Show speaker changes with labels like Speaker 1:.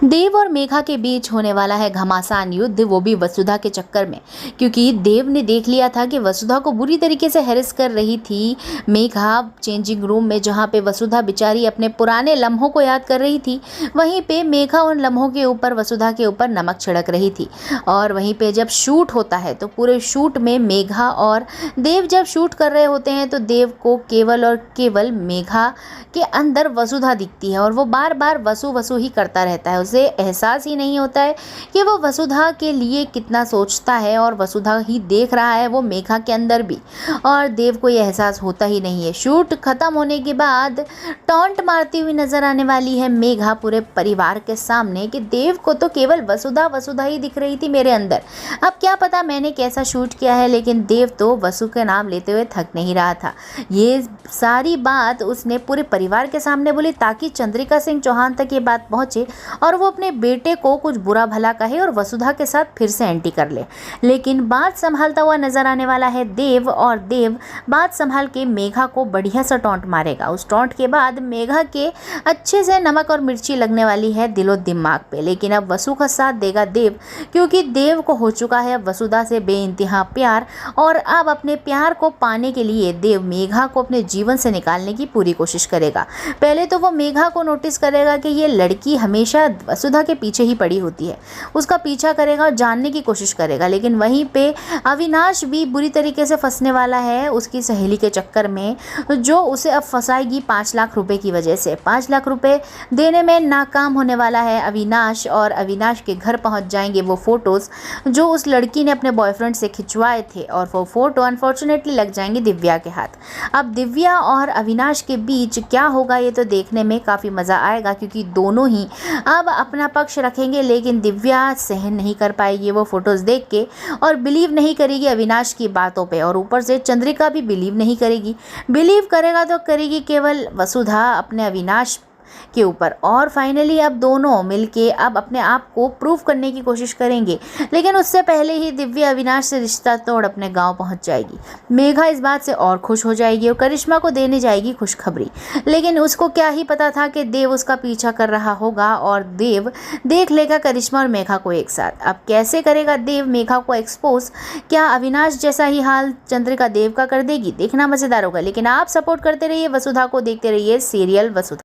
Speaker 1: देव और मेघा के बीच होने वाला है घमासान युद्ध, वो भी वसुधा के चक्कर में। क्योंकि देव ने देख लिया था कि वसुधा को बुरी तरीके से हैरेस कर रही थी मेघा चेंजिंग रूम में, जहाँ पे वसुधा बेचारी अपने पुराने लम्हों को याद कर रही थी। वहीं पे मेघा उन लम्हों के ऊपर वसुधा के ऊपर नमक छिड़क रही थी। और वहीं पे जब शूट होता है तो पूरे शूट में मेघा और देव जब शूट कर रहे होते हैं तो देव को केवल और केवल मेघा के अंदर वसुधा दिखती है और वो बार बार वसु वसु ही करता रहता है। उसे एहसास ही नहीं होता है कि वो वसुधा के लिए कितना सोचता है और वसुधा ही देख रहा है वो मेघा के अंदर भी, और देव को ये एहसास होता ही नहीं है। शूट खत्म होने के बाद टॉन्ट मारती हुई नजर आने वाली है मेघा पूरे परिवार के सामने कि देव को तो केवल वसुधा वसुधा ही दिख रही थी मेरे अंदर। अब क्या पता मैंने कैसा शूट किया है, लेकिन देव तो वसु के नाम लेते हुए थक नहीं रहा था। ये सारी बात उसने पूरे परिवार के सामने बोली ताकि चंद्रिका सिंह चौहान तक ये बात पहुंचे और वो अपने बेटे को कुछ बुरा भला कहे और वसुधा के साथ फिर से एंटी कर ले। लेकिन बात संभालता हुआ नजर आने वाला है देव, और देव बात संभाल के मेघा को बढ़िया सा टॉन्ट मारेगा। उस टॉन्ट के बाद मेघा के अच्छे से नमक और मिर्ची लगने वाली है दिलो दिमाग पे। लेकिन अब वसु का साथ देगा देव, क्योंकि देव को हो चुका है वसुधा से बेइंतहा प्यार, और अब अपने प्यार को पाने के लिए देव मेघा को अपने जीवन से निकालने की पूरी कोशिश करेगा। पहले तो वो मेघा को नोटिस करेगा कि ये लड़की हमेशा वसुधा के पीछे ही पड़ी होती है, उसका पीछा करेगा और जानने की कोशिश करेगा। लेकिन वहीं पे अविनाश भी बुरी तरीके से फंसने वाला है उसकी सहेली के चक्कर में, जो उसे अब फंसाएगी 5 लाख रुपए की वजह से। 5 लाख रुपए देने में नाकाम होने वाला है अविनाश, और अविनाश के घर पहुंच जाएंगे वो फोटोज जो उस लड़की ने अपने बॉयफ्रेंड से खिंचवाए थे, और वो फोटो अनफॉर्चुनेटली लग जाएंगे दिव्या के हाथ। अब दिव्या और अविनाश के बीच क्या होगा ये तो देखने में काफ़ी मज़ा आएगा, क्योंकि दोनों ही अब अपना पक्ष रखेंगे। लेकिन दिव्या सहन नहीं कर पाएगी वो फोटोज़ देख के और बिलीव नहीं करेगी अविनाश की बातों पे, और ऊपर से चंद्रिका भी बिलीव नहीं करेगी। बिलीव करेगा तो करेगी केवल वसुधा अपने अविनाश के ऊपर। और फाइनली अब दोनों मिलके अब अपने आप को प्रूव करने की कोशिश करेंगे। लेकिन उससे पहले ही दिव्या अविनाश से रिश्ता तोड़ अपने गांव पहुंच जाएगी। मेघा इस बात से और खुश हो जाएगी और करिश्मा को देने जाएगी खुशखबरी। लेकिन उसको क्या ही पता था कि देव उसका पीछा कर रहा होगा और देव देख लेगा करिश्मा और मेघा को एक साथ। अब कैसे करेगा देव मेघा को एक्सपोज? क्या अविनाश जैसा ही हाल चंद्रिका देव का कर देगी? देखना मजेदार होगा। लेकिन आप सपोर्ट करते रहिए वसुधा को, देखते रहिए सीरियल वसुधा।